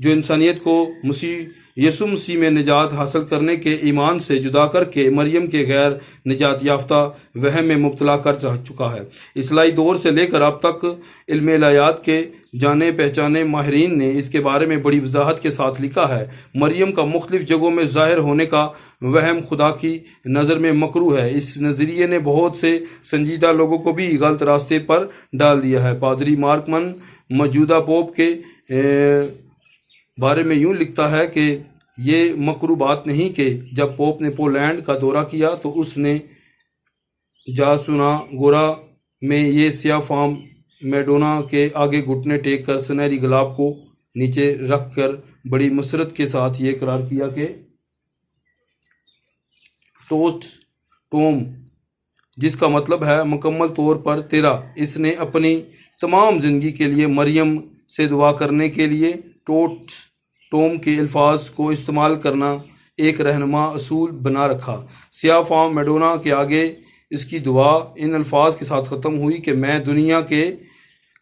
جو انسانیت کو یسوع مسیح میں نجات حاصل کرنے کے ایمان سے جدا کر کے مریم کے غیر نجات یافتہ وہم میں مبتلا کر چکا ہے۔ اصلاحی دور سے لے کر اب تک علم الہیات کے جانے پہچانے ماہرین نے اس کے بارے میں بڑی وضاحت کے ساتھ لکھا ہے۔ مریم کا مختلف جگہوں میں ظاہر ہونے کا وہم خدا کی نظر میں مکروہ ہے۔ اس نظریے نے بہت سے سنجیدہ لوگوں کو بھی غلط راستے پر ڈال دیا ہے۔ پادری مارکمن موجودہ پوپ کے بارے میں یوں لکھتا ہے کہ یہ مکروہ بات نہیں کہ جب پوپ نے پولینڈ کا دورہ کیا تو اس نے جاسونا گورا میں یہ سیاہ فام میڈونا کے آگے گھٹنے ٹیک کر سنہری گلاب کو نیچے رکھ کر بڑی مسرت کے ساتھ یہ اقرار کیا کہ ٹوسٹ ٹوم، جس کا مطلب ہے مکمل طور پر تیرا۔ اس نے اپنی تمام زندگی کے لیے مریم سے دعا کرنے کے لیے ٹوٹ ٹوم کے الفاظ کو استعمال کرنا ایک رہنما اصول بنا رکھا۔ سیاہ فام میڈونا کے آگے اس کی دعا ان الفاظ کے ساتھ ختم ہوئی کہ میں دنیا کے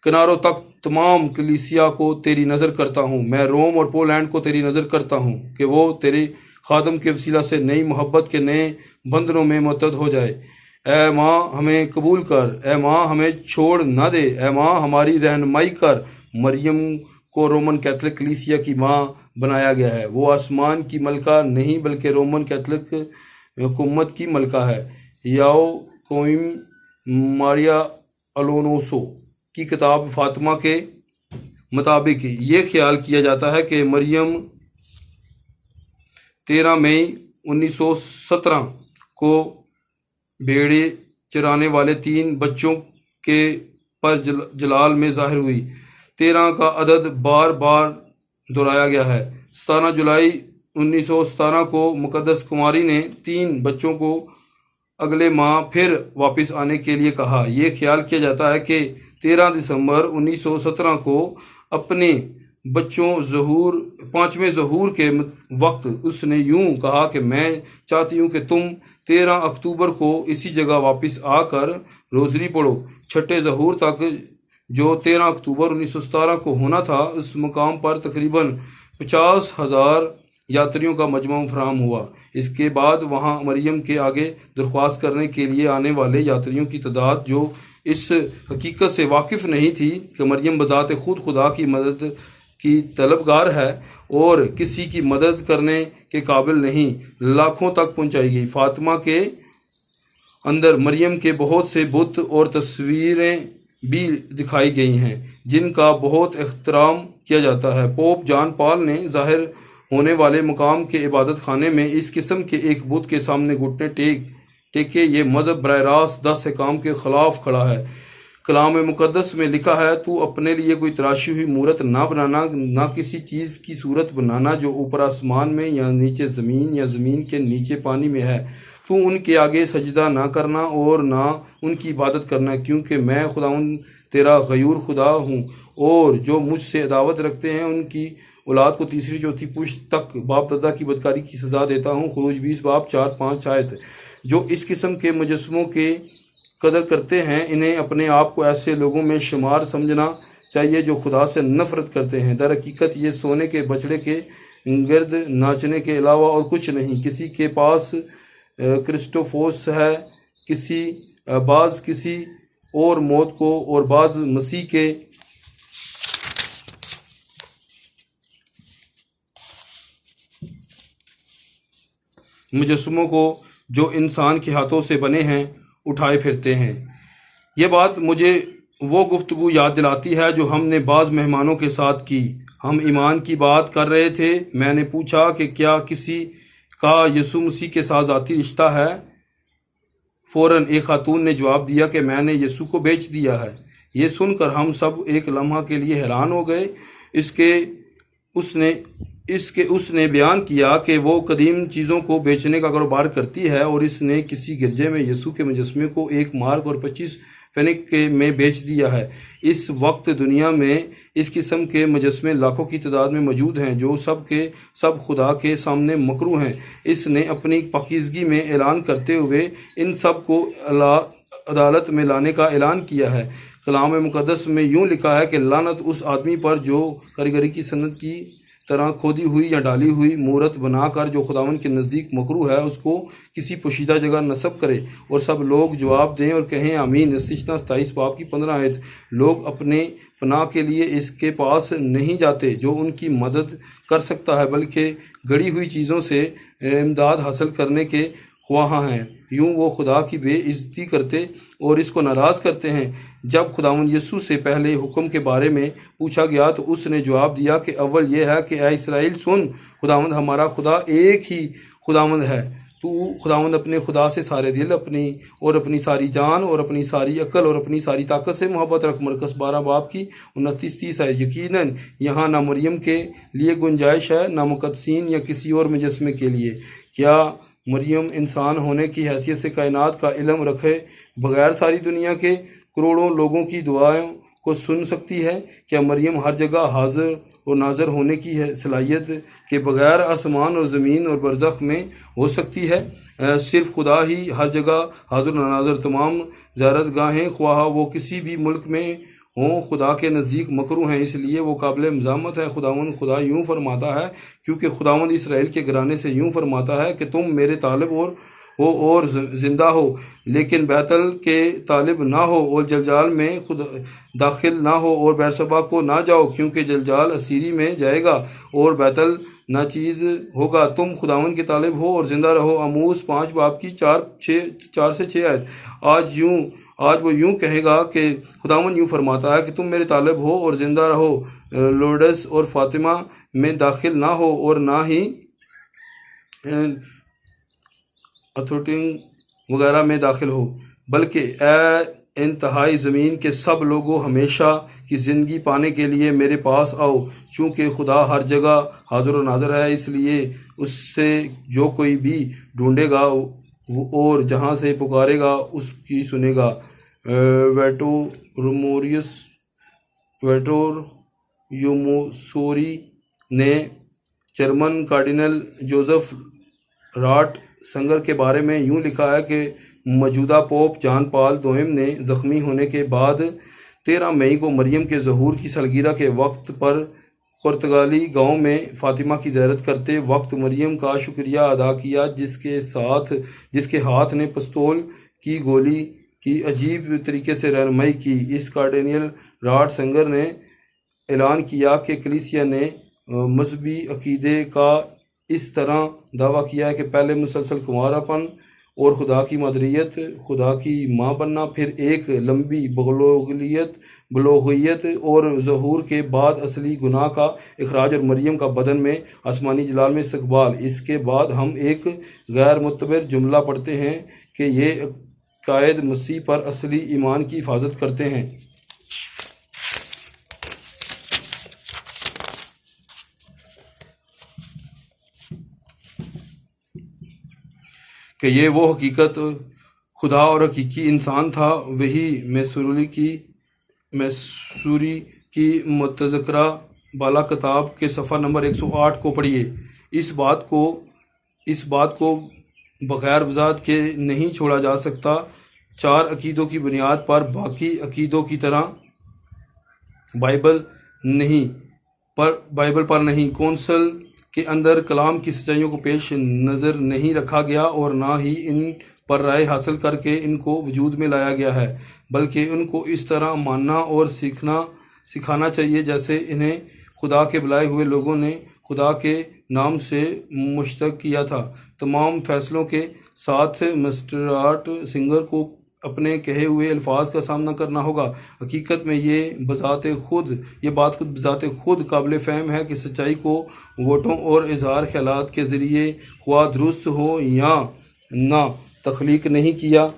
کناروں تک تمام کلیسیا کو تیری نظر کرتا ہوں، میں روم اور پولینڈ کو تیری نظر کرتا ہوں کہ وہ تیرے خادم کے وسیلہ سے نئی محبت کے نئے بندھنوں میں متحد ہو جائے۔ اے ماں ہمیں قبول کر، اے ماں ہمیں چھوڑ نہ دے، اے ماں ہماری رہنمائی کر۔ مریم کو رومن کیتھولک کلیسیا کی ماں بنایا گیا ہے۔ وہ آسمان کی ملکہ نہیں بلکہ رومن کیتھولک حکومت کی ملکہ ہے۔ یاو کوئم ماریا الونسو کی کتاب فاطمہ کے مطابق یہ خیال کیا جاتا ہے کہ مریم 13 مئی 1917 کو بھیڑے چرانے والے 3 بچوں کے پر جلال میں ظاہر ہوئی۔ 13 کا عدد بار بار دہرایا گیا ہے۔ 17 جولائی 1917 کو مقدس کماری نے 3 بچوں کو اگلے ماہ پھر واپس آنے کے لیے کہا۔ یہ خیال کیا جاتا ہے کہ 13 دسمبر 1917 کو اپنے بچوں 5ویں ظہور کے وقت اس نے یوں کہا کہ میں چاہتی ہوں کہ تم 13 اکتوبر کو اسی جگہ واپس آ کر روزری پڑھو۔ 6 ظہور تک جو 13 اکتوبر 1917 کو ہونا تھا، اس مقام پر تقریباً 50,000 یاتریوں کا مجمع فراہم ہوا۔ اس کے بعد وہاں مریم کے آگے درخواست کرنے کے لیے آنے والے یاتریوں کی تعداد جو اس حقیقت سے واقف نہیں تھی کہ مریم بذات خود خدا کی مدد کی طلبگار ہے اور کسی کی مدد کرنے کے قابل نہیں، لاکھوں تک پہنچائی گئی۔ فاطمہ کے اندر مریم کے بہت سے بت اور تصویریں بھی دکھائی گئی ہیں جن کا بہت احترام کیا جاتا ہے۔ پوپ جان پال نے ظاہر ہونے والے مقام کے عبادت خانے میں اس قسم کے ایک بت کے سامنے گھٹنے ٹیکے۔ یہ مذہب براہ راست 10 احکام کے خلاف کھڑا ہے۔ کلام مقدس میں لکھا ہے، تو اپنے لیے کوئی تراشی ہوئی مورت نہ بنانا، نہ کسی چیز کی صورت بنانا جو اوپر آسمان میں یا نیچے زمین یا زمین کے نیچے پانی میں ہے۔ تو ان کے آگے سجدہ نہ کرنا اور نہ ان کی عبادت کرنا، کیونکہ میں خداوند تیرا غیور خدا ہوں، اور جو مجھ سے عداوت رکھتے ہیں ان کی اولاد کو تیسری چوتھی پشت تک باپ دادا کی بدکاری کی سزا دیتا ہوں۔ خروج 20 باب 4-5 آیت۔ جو اس قسم کے مجسموں کے قدر کرتے ہیں، انہیں اپنے آپ کو ایسے لوگوں میں شمار سمجھنا چاہیے جو خدا سے نفرت کرتے ہیں۔ در حقیقت یہ سونے کے بچڑے کے گرد ناچنے کے علاوہ اور کچھ نہیں۔ کسی کے پاس کرسٹوفوس ہے، بعض کسی اور موت کو اور بعض مسیح کے مجسموں کو جو انسان کے ہاتھوں سے بنے ہیں اٹھائے پھرتے ہیں۔ یہ بات مجھے وہ گفتگو یاد دلاتی ہے جو ہم نے بعض مہمانوں کے ساتھ کی۔ ہم ایمان کی بات کر رہے تھے۔ میں نے پوچھا کہ کیا کسی کا یسوع مسیح کے ساتھ ذاتی رشتہ ہے؟ فوراً ایک خاتون نے جواب دیا کہ میں نے یسوع کو بیچ دیا ہے۔ یہ سن کر ہم سب ایک لمحہ کے لیے حیران ہو گئے۔ اس نے بیان کیا کہ وہ قدیم چیزوں کو بیچنے کا کاروبار کرتی ہے اور اس نے کسی گرجے میں یسوع کے مجسمے کو 1 مارک اور 25 فینک میں بیچ دیا ہے۔ اس وقت دنیا میں اس قسم کے مجسمے لاکھوں کی تعداد میں موجود ہیں جو سب کے سب خدا کے سامنے مکروہ ہیں۔ اس نے اپنی پاکیزگی میں اعلان کرتے ہوئے ان سب کو عدالت میں لانے کا اعلان کیا ہے۔ کلام مقدس میں یوں لکھا ہے کہ لعنت اس آدمی پر جو کاریگری کی صنعت کی طرح کھودی ہوئی یا ڈالی ہوئی مورت بنا کر جو خداوند کے نزدیک مکروہ ہے اس کو کسی پوشیدہ جگہ نصب کرے، اور سب لوگ جواب دیں اور کہیں آمین۔ استثنا 27 باب کی 15 آیت۔ لوگ اپنے پناہ کے لیے اس کے پاس نہیں جاتے جو ان کی مدد کر سکتا ہے، بلکہ گڑی ہوئی چیزوں سے امداد حاصل کرنے کے خواہاں ہیں۔ یوں وہ خدا کی بے عزتی کرتے اور اس کو ناراض کرتے ہیں۔ جب خداوند یسوع سے پہلے حکم کے بارے میں پوچھا گیا تو اس نے جواب دیا کہ اول یہ ہے کہ اے اسرائیل سن، خداوند ہمارا خدا ایک ہی خداوند ہے۔ تو خداوند اپنے خدا سے سارے دل اپنی ساری جان اور اپنی ساری عقل اور اپنی ساری طاقت سے محبت رکھ۔ مرقس 12 باب کی 29-30 ہے۔ یقیناً یہاں نہ مریم کے لیے گنجائش ہے، نہ مقدسین یا کسی اور مجسمے کے لیے۔ کیا مریم انسان ہونے کی حیثیت سے کائنات کا علم رکھے بغیر ساری دنیا کے کروڑوں لوگوں کی دعائیں کو سن سکتی ہے؟ کیا مریم ہر جگہ حاضر اور ناظر ہونے کی صلاحیت کے بغیر آسمان اور زمین اور برزخ میں ہو سکتی ہے؟ صرف خدا ہی ہر جگہ حاضر و ناظر۔ تمام زیارت گاہیں خواہ وہ کسی بھی ملک میں ہوں خدا کے نزدیک مکروہ ہیں، اس لیے وہ قابل مذمت ہے۔ خدا یوں فرماتا ہے، کیونکہ خداوند اسرائیل کے گھرانے سے یوں فرماتا ہے کہ تم میرے طالب اور زندہ ہو، لیکن بیتل کے طالب نہ ہو، اور جلجال میں خود داخل نہ ہو، اور بیرشبہ کو نہ جاؤ، کیونکہ جلجال اسیری میں جائے گا اور بیتل ناچیز ہوگا۔ تم خداوند کے طالب ہو اور زندہ رہو۔ آموس 5 باب کی 4 سے 6 آیت۔ آج وہ یوں کہے گا کہ خداوند یوں فرماتا ہے کہ تم میرے طالب ہو اور زندہ رہو۔ لورڈس اور فاطمہ میں داخل نہ ہو اور نہ ہی اتھوٹنگ وغیرہ میں داخل ہو، بلکہ اے انتہائی زمین کے سب لوگوں ہمیشہ کی زندگی پانے کے لیے میرے پاس آؤ۔ چونکہ خدا ہر جگہ حاضر و ناظر ہے، اس لیے اس سے جو کوئی بھی ڈھونڈے گا اور جہاں سے پکارے گا اس کی سنے گا۔ ویٹور یوموسوری نے جرمن کارڈینل جوزف رات سنگر کے بارے میں یوں لکھا ہے کہ موجودہ پوپ جان پال دوئم نے زخمی ہونے کے بعد 13 مئی کو مریم کے ظہور کی سالگرہ کے وقت پر پرتگالی گاؤں میں فاطمہ کی زیارت کرتے وقت مریم کا شکریہ ادا کیا، جس کے ہاتھ نے پستول کی گولی کی عجیب طریقے سے رہنمائی کی۔ اس کارڈینل رات سنگر نے اعلان کیا کہ کلیسیا نے مذہبی عقیدے کا اس طرح دعویٰ کیا ہے کہ پہلے مسلسل کنوارا پن اور خدا کی مادریت، خدا کی ماں بننا، پھر ایک لمبی بلوغیت اور ظہور کے بعد اصلی گناہ کا اخراج اور مریم کا بدن میں آسمانی جلال میں استقبال۔ اس کے بعد ہم ایک غیر معتبر جملہ پڑھتے ہیں کہ یہ عقائد مسیح پر اصلی ایمان کی حفاظت کرتے ہیں۔ کہ یہ وہ حقیقت خدا اور حقیقی انسان تھا۔ وہی میسوری کی متذکرہ بالا کتاب کے صفحہ نمبر 108 کو پڑھیے۔ اس بات کو بغیر وضاحت کے نہیں چھوڑا جا سکتا۔ 4 عقیدوں کی بنیاد پر باقی عقیدوں کی طرح بائبل پر نہیں۔ کونسل کے اندر کلام کی سچائیوں کو پیش نظر نہیں رکھا گیا اور نہ ہی ان پر رائے حاصل کر کے ان کو وجود میں لایا گیا ہے، بلکہ ان کو اس طرح ماننا اور سکھانا چاہیے جیسے انہیں خدا کے بلائے ہوئے لوگوں نے خدا کے نام سے مشتق کیا تھا۔ تمام فیصلوں کے ساتھ مسٹر رات سنگر کو اپنے کہے ہوئے الفاظ کا سامنا کرنا ہوگا۔ حقیقت میں یہ بات بذات خود قابل فہم ہے کہ سچائی کو ووٹوں اور اظہار خیالات کے ذریعے خواہ درست ہو یا نہ تخلیق نہیں کیا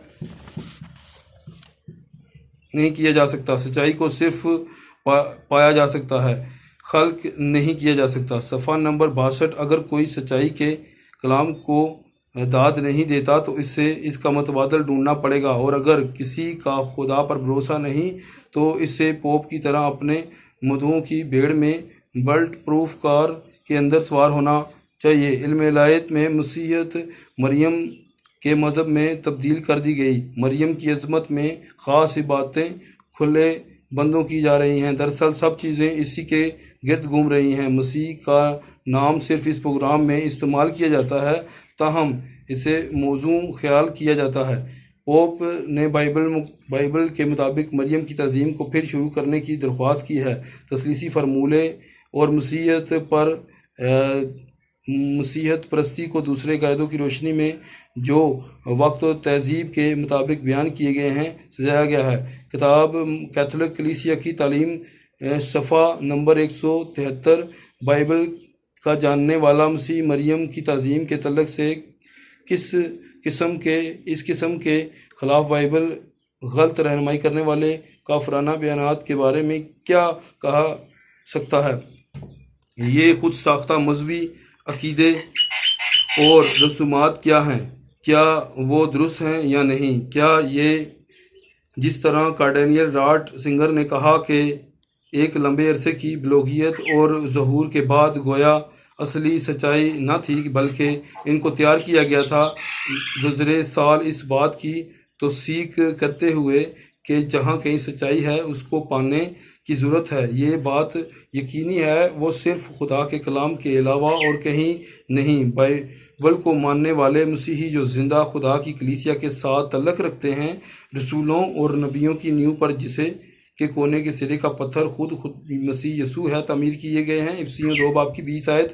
جا سکتا۔ سچائی کو صرف پایا جا سکتا ہے، خلق نہیں کیا جا سکتا۔ صفحہ نمبر 62۔ اگر کوئی سچائی کے کلام کو داد نہیں دیتا تو اس کا متبادل ڈھونڈنا پڑے گا، اور اگر کسی کا خدا پر بھروسہ نہیں تو اسے پوپ کی طرح اپنے مدعوؤں کی بھیڑ میں بلٹ پروف کار کے اندر سوار ہونا چاہیے۔ علم الہیات میں مسیحیت مریم کے مذہب میں تبدیل کر دی گئی۔ مریم کی عظمت میں خاص باتیں کھلے بندوں کی جا رہی ہیں۔ دراصل سب چیزیں اسی کے گرد گھوم رہی ہیں۔ مسیح کا نام صرف اس پروگرام میں استعمال کیا جاتا ہے، تاہم اسے موزوں خیال کیا جاتا ہے۔ پوپ نے بائبل کے مطابق مریم کی تعظیم کو پھر شروع کرنے کی درخواست کی ہے۔ تثلیثی فرمولے اور مسیحیت پرستی کو دوسرے قاعدوں کی روشنی میں جو وقت و تہذیب کے مطابق بیان کیے گئے ہیں سجایا گیا ہے۔ کتاب کیتھولک کلیسیا کی تعلیم، صفحہ نمبر 173۔ بائبل کا جاننے والا مسیح مریم کی تعظیم کے تعلق سے اس قسم کے خلاف بائبل غلط رہنمائی کرنے والے کافرانہ بیانات کے بارے میں کیا کہہ سکتا ہے؟ یہ خود ساختہ مذہبی عقیدے اور رسومات کیا ہیں؟ کیا وہ درست ہیں یا نہیں؟ کیا یہ جس طرح کارڈینل رات سنگر نے کہا کہ ایک لمبے عرصے کی بلوغیت اور ظہور کے بعد گویا اصلی سچائی نہ تھی بلکہ ان کو تیار کیا گیا تھا، گزرے سال اس بات کی توثیق کرتے ہوئے کہ جہاں کہیں سچائی ہے اس کو پانے کی ضرورت ہے۔ یہ بات یقینی ہے، وہ صرف خدا کے کلام کے علاوہ اور کہیں نہیں۔ بائبل کو ماننے والے مسیحی جو زندہ خدا کی کلیسیا کے ساتھ تعلق رکھتے ہیں، رسولوں اور نبیوں کی نیو پر جسے کے کونے کے سرے کا پتھر خود مسیح یسوع ہے تعمیر کیے گئے ہیں۔ افسیوں 2:20 آیت۔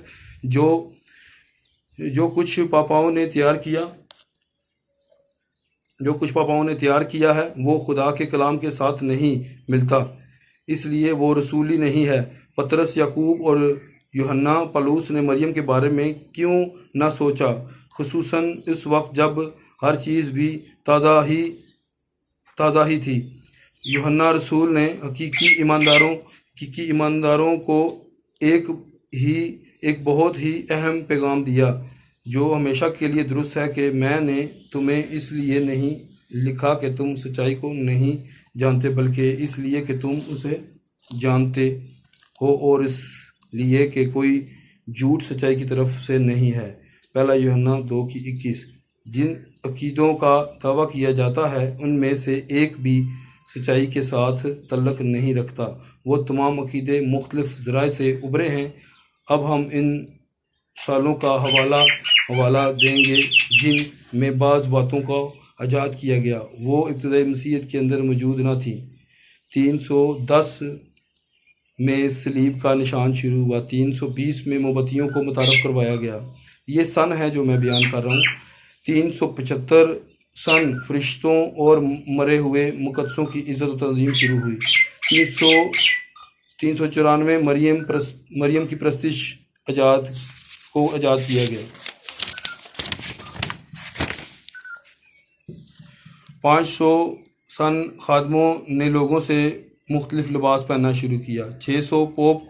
جو کچھ پاپاؤں نے تیار کیا ہے وہ خدا کے کلام کے ساتھ نہیں ملتا، اس لیے وہ رسولی نہیں ہے۔ پطرس، یعقوب اور یوحنا پالوس نے مریم کے بارے میں کیوں نہ سوچا، خصوصاً اس وقت جب ہر چیز بھی تازہ ہی تھی؟ یوحنا رسول نے حقیقی ایمانداروں کو ایک بہت ہی اہم پیغام دیا جو ہمیشہ کے لیے درست ہے کہ میں نے تمہیں اس لیے نہیں لکھا کہ تم سچائی کو نہیں جانتے بلکہ اس لیے کہ تم اسے جانتے ہو اور اس لیے کہ کوئی جھوٹ سچائی کی طرف سے نہیں ہے۔ پہلا یوحنا 2:21۔ جن عقیدوں کا دعویٰ کیا جاتا ہے ان میں سے ایک بھی سچائی کے ساتھ تعلق نہیں رکھتا۔ وہ تمام عقیدے مختلف ذرائع سے ابھرے ہیں۔ اب ہم ان سالوں کا حوالہ دیں گے جن میں بعض باتوں کو ایجاد کیا گیا وہ ابتدائی مسیحیت کے اندر موجود نہ تھیں۔ 310 میں صلیب کا نشان شروع ہوا۔ 320 میں مومبتیوں کو متعارف کروایا گیا۔ یہ سن ہے جو میں بیان کر رہا ہوں۔ 375 سن فرشتوں اور مرے ہوئے مقدسوں کی عزت و تعظیم شروع ہوئی۔ 394 مریم کی پرستش کو ایجاد کیا گیا۔ 500 سن خادموں نے لوگوں سے مختلف لباس پہننا شروع کیا۔ 600 پوپ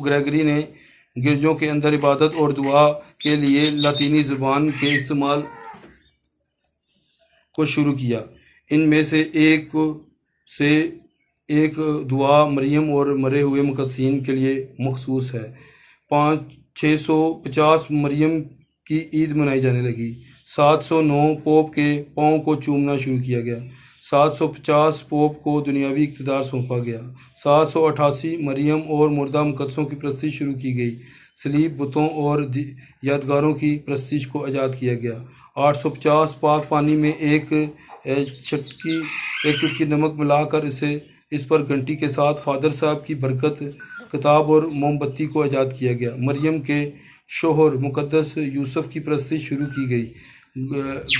گریگری نے گرجوں کے اندر عبادت اور دعا کے لیے لاطینی زبان کے استعمال کو شروع کیا۔ ان میں سے ایک دعا مریم اور مرے ہوئے مقدسین کے لیے مخصوص ہے۔ 650 مریم کی عید منائی جانے لگی۔ 709 پوپ کے پاؤں کو چومنا شروع کیا گیا۔ 750 پوپ کو دنیاوی اقتدار سونپا گیا۔ 788 مریم اور مردہ مقدسوں کی پرستش شروع کی گئی۔ صلیب، بتوں اور یادگاروں کی پرستش کو ایجاد کیا گیا۔ 850 پاک پانی میں ایک چٹکی نمک ملا کر اس پر گھنٹی کے ساتھ فادر صاحب کی برکت، کتاب اور موم بتی کو ایجاد کیا گیا۔ مریم کے شوہر مقدس یوسف کی پرستش شروع کی گئی۔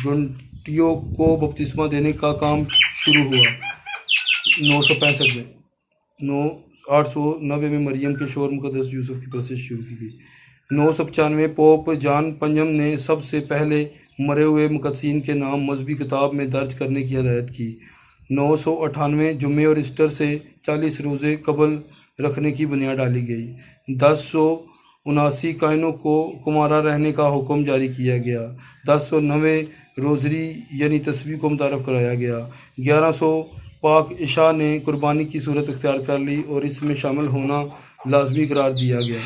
گھنٹیوں کو بپتسمہ دینے کا کام شروع ہوا۔ 965 میں 890 میں مریم کے شوہر مقدس یوسف کی پرستش شروع کی گئی۔ 995 پوپ جان پنجم نے سب سے پہلے مرے ہوئے مقدسین کے نام مذہبی کتاب میں درج کرنے کی ہدایت کی۔ 998 جمعے اور ایسٹر سے 40 روزے قبل رکھنے کی بنیاد ڈالی گئی۔ 1079 کائنوں کو کمارہ رہنے کا حکم جاری کیا گیا۔ 1090 روزری یعنی تسبیح کو متعارف کرایا گیا۔ 1100 پاک عشاء نے قربانی کی صورت اختیار کر لی اور اس میں شامل ہونا لازمی قرار دیا گیا۔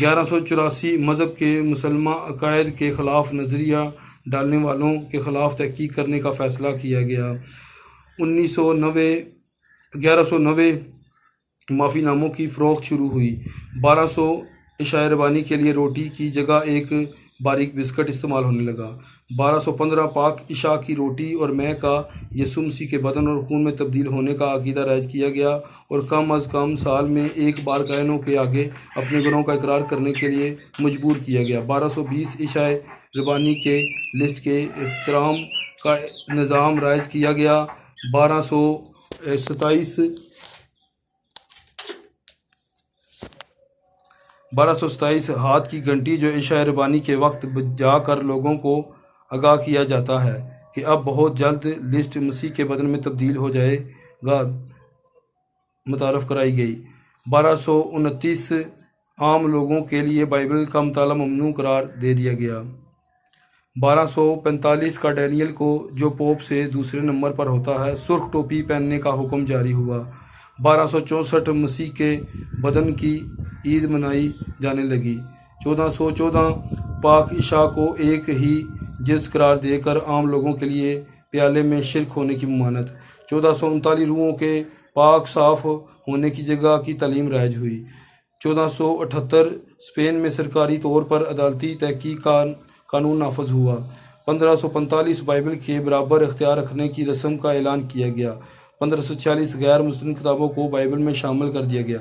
1184 مذہب کے مسلمہ عقائد کے خلاف نظریہ ڈالنے والوں کے خلاف تحقیق کرنے کا فیصلہ کیا گیا۔ 1190 معافی ناموں کی فروخت شروع ہوئی۔ 1200 عشاء ربانی کے لیے روٹی کی جگہ ایک باریک بسکٹ استعمال ہونے لگا۔ 1215 پاک عشاء کی روٹی اور مے کا یسوع مسیح کے بدن اور خون میں تبدیل ہونے کا عقیدہ رائج کیا گیا اور کم از کم سال میں ایک بار کاہنوں کے آگے اپنے گناہوں کا اقرار کرنے کے لیے مجبور کیا گیا۔ 1220 عشاء ربانی کے لسٹ کے احترام کا نظام رائج کیا گیا۔ 1227 ہاتھ کی گھنٹی جو عشاء ربانی کے وقت جا کر لوگوں کو آگاہ کیا جاتا ہے کہ اب بہت جلد لسٹ مسیح کے بدن میں تبدیل ہو جائے گا، متعارف کرائی گئی۔ 1229 عام لوگوں کے لیے بائبل کا مطالعہ ممنوع قرار دے دیا گیا۔ 1245 کا ڈینیل کو، جو پوپ سے دوسرے نمبر پر ہوتا ہے، سرخ ٹوپی پہننے کا حکم جاری ہوا۔ 1264 مسیح کے بدن کی عید منائی جانے لگی۔ 1414 پاک عشاء کو ایک ہی جنس قرار دے کر عام لوگوں کے لیے پیالے میں شرک ہونے کی ممانعت۔ 1439 روحوں کے پاک صاف ہونے کی جگہ کی تعلیم رائج ہوئی۔ 1478 اسپین میں سرکاری طور پر عدالتی تحقیق کا قانون نافذ ہوا۔ 1545 بائبل کے برابر اختیار رکھنے کی رسم کا اعلان کیا گیا۔ 1546 غیر مسلم کتابوں کو بائبل میں شامل کر دیا گیا۔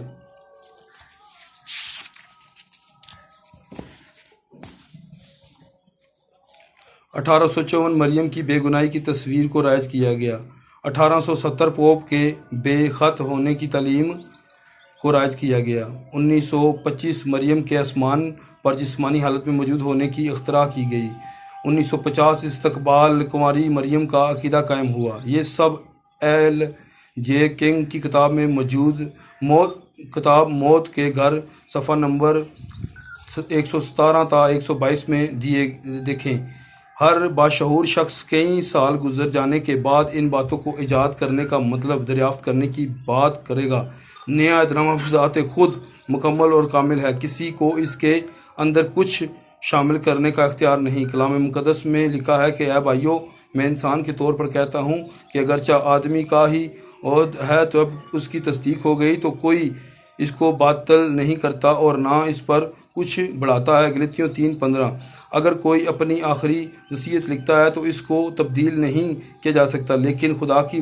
1854 مریم کی بے گناہی کی تصویر کو رائج کیا گیا۔ 1870 پوپ کے بے خط ہونے کی تعلیم کو رائج کیا گیا۔ 1925 مریم کے آسمان پر جسمانی حالت میں موجود ہونے کی اختراع کی گئی۔ 1950 استقبال کنواری مریم کا عقیدہ قائم ہوا۔ یہ سب ایل جے کنگ کی کتاب میں موجود کتاب موت کے گھر صفحہ نمبر 117 تا 122 میں دیکھیں۔ ہر باشعور شخص کئی سال گزر جانے کے بعد ان باتوں کو ایجاد کرنے کا مطلب دریافت کرنے کی بات کرے گا۔ نیا اعتراف بذات خود مکمل اور کامل ہے، کسی کو اس کے اندر کچھ شامل کرنے کا اختیار نہیں۔ کلام مقدس میں لکھا ہے کہ اے بھائیو، میں انسان کے طور پر کہتا ہوں کہ اگرچہ آدمی کا ہی عہد ہے تو اب اس کی تصدیق ہو گئی تو کوئی اس کو باطل نہیں کرتا اور نہ اس پر کچھ بڑھاتا ہے۔ غلاطیوں 3:15۔ اگر کوئی اپنی آخری وصیت لکھتا ہے تو اس کو تبدیل نہیں کیا جا سکتا، لیکن خدا کی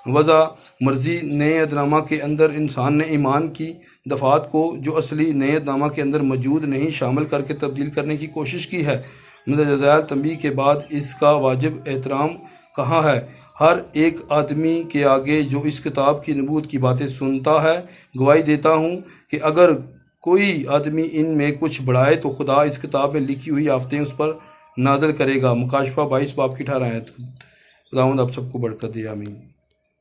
وضع مرضی نئے عہد نامہ کے اندر انسان نے ایمان کی دفعات کو جو اصلی نئے عہد نامہ کے اندر موجود نہیں شامل کر کے تبدیل کرنے کی کوشش کی ہے۔ مندرجہ ذیل تنبیہ کے بعد اس کا واجب احترام کہاں ہے؟ ہر ایک آدمی کے آگے جو اس کتاب کی نبوت کی باتیں سنتا ہے، گواہی دیتا ہوں کہ اگر کوئی آدمی ان میں کچھ بڑھائے تو خدا اس کتاب میں لکھی ہوئی آفتیں اس پر نازل کرے گا۔ مکاشفہ 22 باب کی 18 آیت۔ خداوند آپ سب کو برکت دے، آمین۔